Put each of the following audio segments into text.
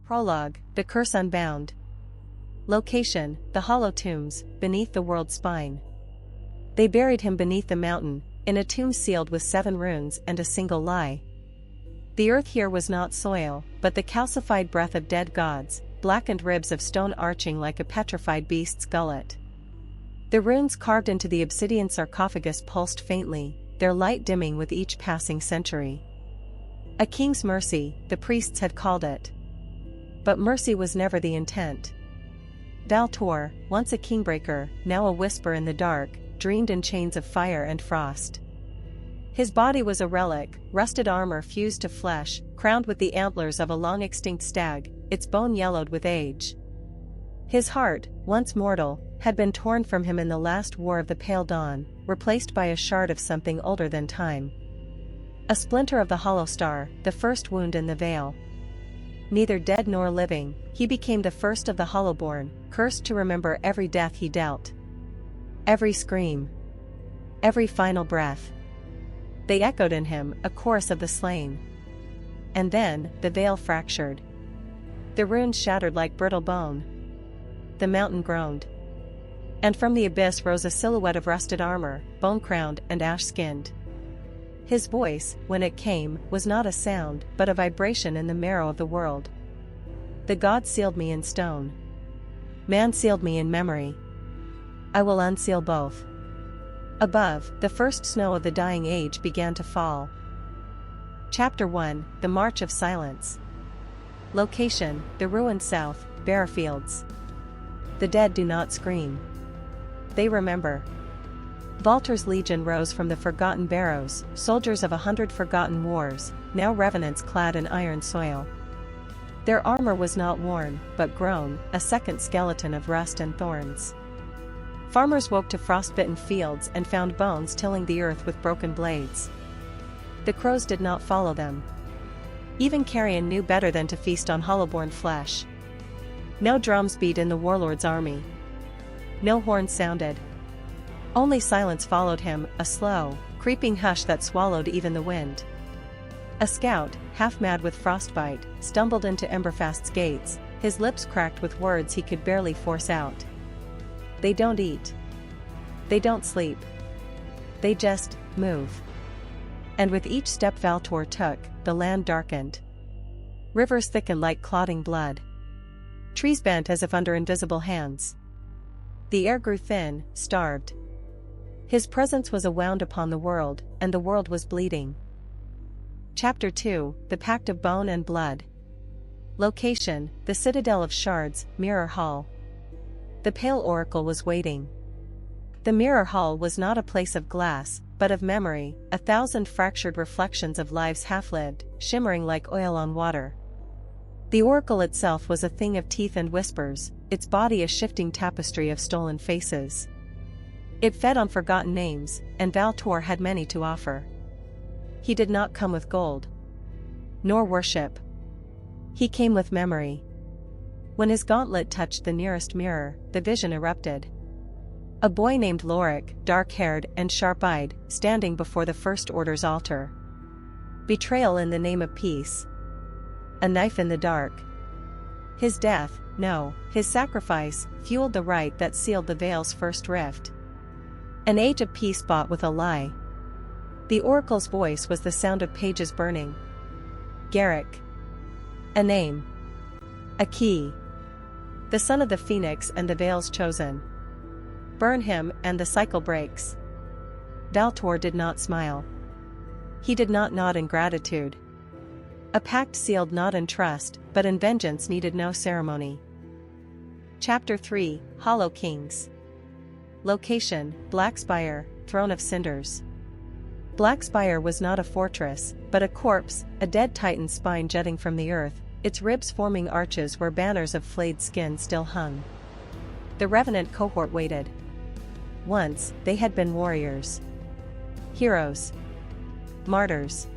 Prologue, The Curse Unbound. Location, the hollow tombs, beneath the world's spine. They buried him beneath the mountain, in a tomb sealed with 7 runes and a single lie. The earth here was not soil, but the calcified breath of dead gods, blackened ribs of stone arching like a petrified beast's gullet. The runes carved into the obsidian sarcophagus pulsed faintly, their light dimming with each passing century. A king's mercy, the priests had called it. But mercy was never the intent. Valtor, once a kingbreaker, now a whisper in the dark, dreamed in chains of fire and frost. His body was a relic, rusted armor fused to flesh, crowned with the antlers of a long-extinct stag, its bone yellowed with age. His heart, once mortal, had been torn from him in the last war of the Pale Dawn, replaced by a shard of something older than time. A splinter of the hollow star, the first wound in the veil. Neither dead nor living, he became the first of the hollowborn, cursed to remember every death he dealt. Every scream. Every final breath. They echoed in him, a chorus of the slain. And then, the veil fractured. The runes shattered like brittle bone. The mountain groaned. And from the abyss rose a silhouette of rusted armor, bone-crowned and ash-skinned. His voice, when it came, was not a sound, but a vibration in the marrow of the world. The gods sealed me in stone. Man sealed me in memory. I will unseal both. Above, the first snow of the dying age began to fall. Chapter 1, The March of Silence. Location, the ruined south, bare fields. The dead do not scream. They remember. Valtor's legion rose from the forgotten barrows, soldiers of 100 forgotten wars, now revenants clad in iron soil. Their armor was not worn, but grown, a second skeleton of rust and thorns. Farmers woke to frostbitten fields and found bones tilling the earth with broken blades. The crows did not follow them. Even carrion knew better than to feast on hollowborn flesh. No drums beat in the warlord's army. No horns sounded. Only silence followed him, a slow, creeping hush that swallowed even the wind. A scout, half mad with frostbite, stumbled into Emberfast's gates, his lips cracked with words he could barely force out. They don't eat. They don't sleep. They just move. And with each step Valtor took, the land darkened. Rivers thickened like clotting blood. Trees bent as if under invisible hands. The air grew thin, starved. His presence was a wound upon the world, and the world was bleeding. Chapter 2, The Pact of Bone and Blood. Location, the Citadel of Shards, Mirror Hall. The Pale Oracle was waiting. The Mirror Hall was not a place of glass, but of memory, 1,000 fractured reflections of lives half-lived, shimmering like oil on water. The Oracle itself was a thing of teeth and whispers, its body a shifting tapestry of stolen faces. It fed on forgotten names, and Valtor had many to offer. He did not come with gold. Nor worship. He came with memory. When his gauntlet touched the nearest mirror, the vision erupted. A boy named Lorik, dark-haired and sharp-eyed, standing before the First Order's altar. Betrayal in the name of peace. A knife in the dark. His death, no, his sacrifice, fueled the rite that sealed the veil's first rift. An age of peace bought with a lie. The oracle's voice was the sound of pages burning. Garrick. A name. A key. The son of the phoenix and the veil's chosen. Burn him and the cycle breaks. Valtor did not smile. He did not nod in gratitude. A pact sealed not in trust, but in vengeance needed no ceremony. Chapter 3, Hollow Kings. Location, Blackspire, Throne of Cinders. Blackspire was not a fortress, but a corpse, a dead titan's spine jutting from the earth, its ribs forming arches where banners of flayed skin still hung. The revenant cohort waited. Once, they had been warriors. Heroes. Martyrs.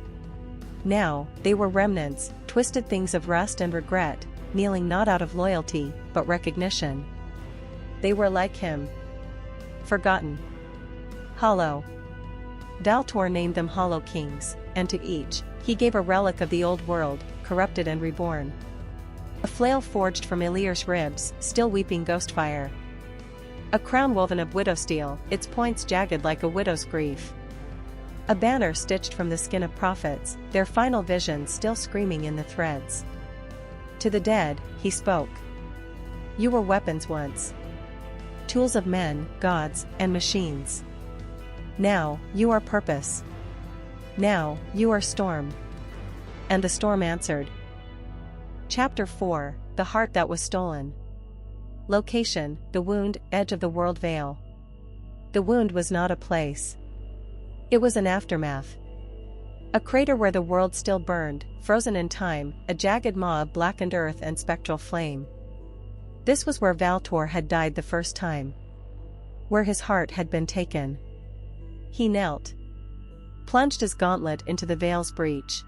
Now, they were remnants, twisted things of rust and regret, kneeling not out of loyalty, but recognition. They were like him. Forgotten. Hollow. Valtor named them Hollow Kings, and to each, he gave a relic of the old world, corrupted and reborn. A flail forged from Elir's ribs, still weeping ghost fire. A crown woven of widow steel, its points jagged like a widow's grief. A banner stitched from the skin of prophets, their final visions still screaming in the threads. To the dead, he spoke. You were weapons once. Tools of men, gods, and machines. Now, you are purpose. Now, you are storm. And the storm answered. Chapter 4, The Heart That Was Stolen. Location, the wound, edge of the world veil. The wound was not a place. It was an aftermath. A crater where the world still burned, frozen in time, a jagged maw of blackened earth and spectral flame. This was where Valtor had died the first time. Where his heart had been taken. He knelt. Plunged his gauntlet into the veil's breach.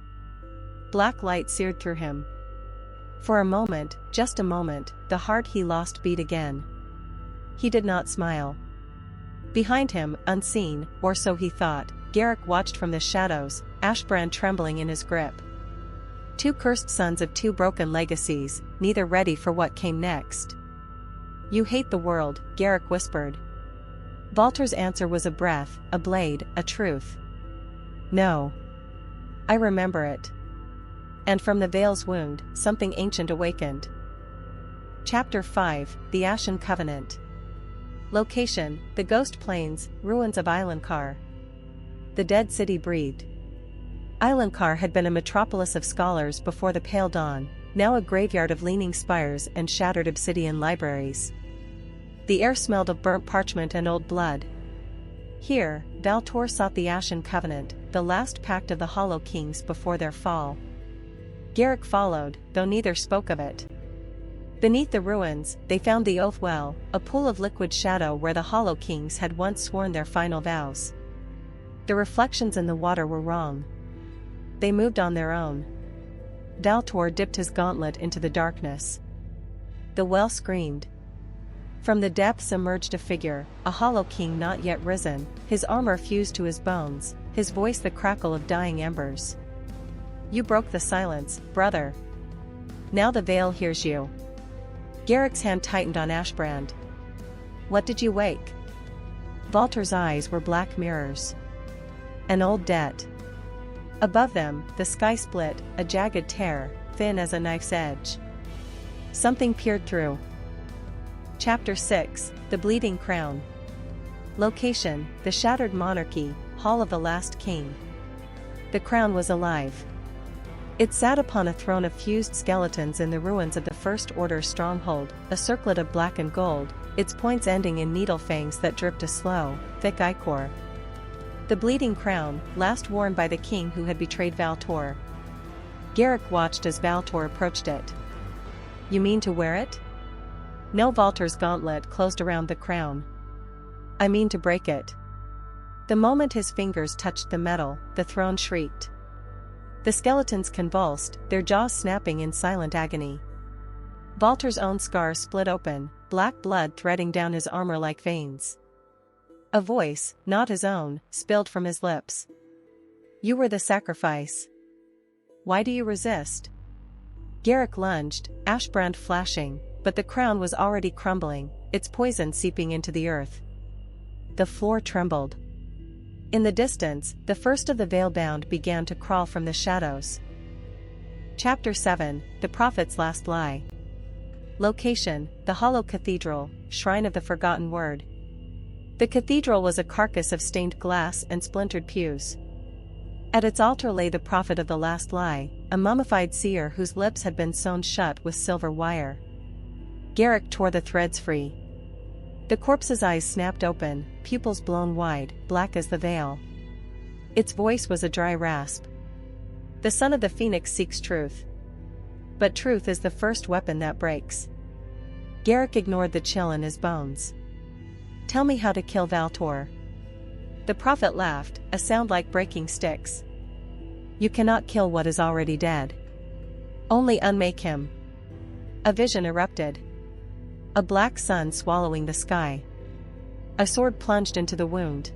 Black light seared through him. For a moment, just a moment, the heart he lost beat again. He did not smile. Behind him, unseen, or so he thought, Garrick watched from the shadows, Ashbrand trembling in his grip. Two cursed sons of two broken legacies, neither ready for what came next. You hate the world, Garrick whispered. Valtor's answer was a breath, a blade, a truth. No. I remember it. And from the veil's wound, something ancient awakened. Chapter 5, The Ashen Covenant. Location, the Ghost Plains, ruins of Islandcar. The dead city breathed. Islandcar had been a metropolis of scholars before the pale dawn, now a graveyard of leaning spires and shattered obsidian libraries. The air smelled of burnt parchment and old blood. Here, Valtor sought the Ashen Covenant, the last pact of the Hollow Kings before their fall. Garrick followed, though neither spoke of it. Beneath the ruins, they found the Oath Well, a pool of liquid shadow where the Hollow Kings had once sworn their final vows. The reflections in the water were wrong. They moved on their own. Valtor dipped his gauntlet into the darkness. The well screamed. From the depths emerged a figure, a Hollow King not yet risen, his armor fused to his bones, his voice the crackle of dying embers. You broke the silence, brother. Now the veil hears you. Garrick's hand tightened on Ashbrand. What did you wake? Valtor's eyes were black mirrors. An old debt. Above them, the sky split, a jagged tear, thin as a knife's edge. Something peered through. Chapter 6, The Bleeding Crown. Location, the Shattered Monarchy, Hall of the Last King. The crown was alive. It sat upon a throne of fused skeletons in the ruins of the First Order stronghold, a circlet of black and gold, its points ending in needle fangs that dripped a slow, thick ichor. The bleeding crown, last worn by the king who had betrayed Valtor. Garrick watched as Valtor approached it. You mean to wear it? No. Valtor's gauntlet closed around the crown. I mean to break it. The moment his fingers touched the metal, the throne shrieked. The skeletons convulsed, their jaws snapping in silent agony. Valtor's own scar split open, black blood threading down his armor like veins. A voice, not his own, spilled from his lips. You were the sacrifice. Why do you resist? Garrick lunged, Ashbrand flashing, but the crown was already crumbling, its poison seeping into the earth. The floor trembled. In the distance, the first of the veilbound began to crawl from the shadows. Chapter 7, The Prophet's Last Lie. Location, the Hollow Cathedral, Shrine of the Forgotten Word. The cathedral was a carcass of stained glass and splintered pews. At its altar lay the prophet of the last lie, a mummified seer whose lips had been sewn shut with silver wire. Garrick tore the threads free. The corpse's eyes snapped open, pupils blown wide, black as the veil. Its voice was a dry rasp. The son of the phoenix seeks truth. But truth is the first weapon that breaks. Garrick ignored the chill in his bones. Tell me how to kill Valtor. The prophet laughed, a sound like breaking sticks. You cannot kill what is already dead. Only unmake him. A vision erupted. A black sun swallowing the sky. A sword plunged into the wound.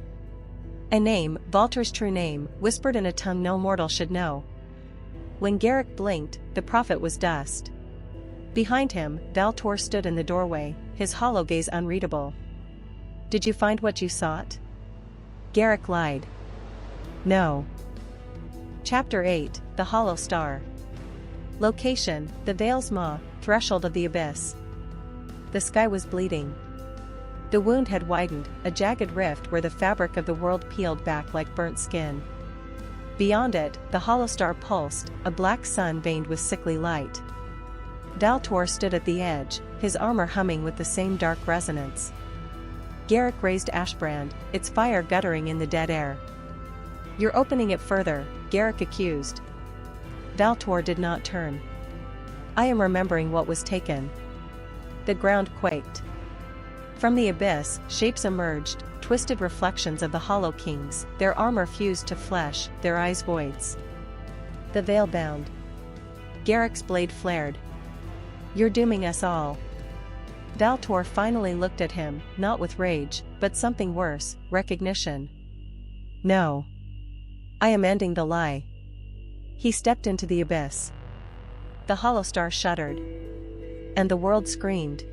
A name, Valtor's true name, whispered in a tongue no mortal should know. When Garrick blinked, the prophet was dust. Behind him, Valtor stood in the doorway, his hollow gaze unreadable. Did you find what you sought? Garrick lied. No. Chapter 8, The Hollow Star. Location, the Veil's Maw, threshold of the abyss. The sky was bleeding. The wound had widened, a jagged rift where the fabric of the world peeled back like burnt skin. Beyond it, the hollow star pulsed, a black sun veined with sickly light. Valtor stood at the edge, his armor humming with the same dark resonance. Garrick raised Ashbrand, its fire guttering in the dead air. You're opening it further, Garrick accused. Valtor did not turn. I am remembering what was taken. The ground quaked. From the abyss, shapes emerged, twisted reflections of the Hollow Kings, their armor fused to flesh, their eyes voids. The veilbound. Garrick's blade flared. You're dooming us all. Valtor finally looked at him, not with rage, but something worse, recognition. No. I am ending the lie. He stepped into the abyss. The hollow star shuddered. And the world screamed.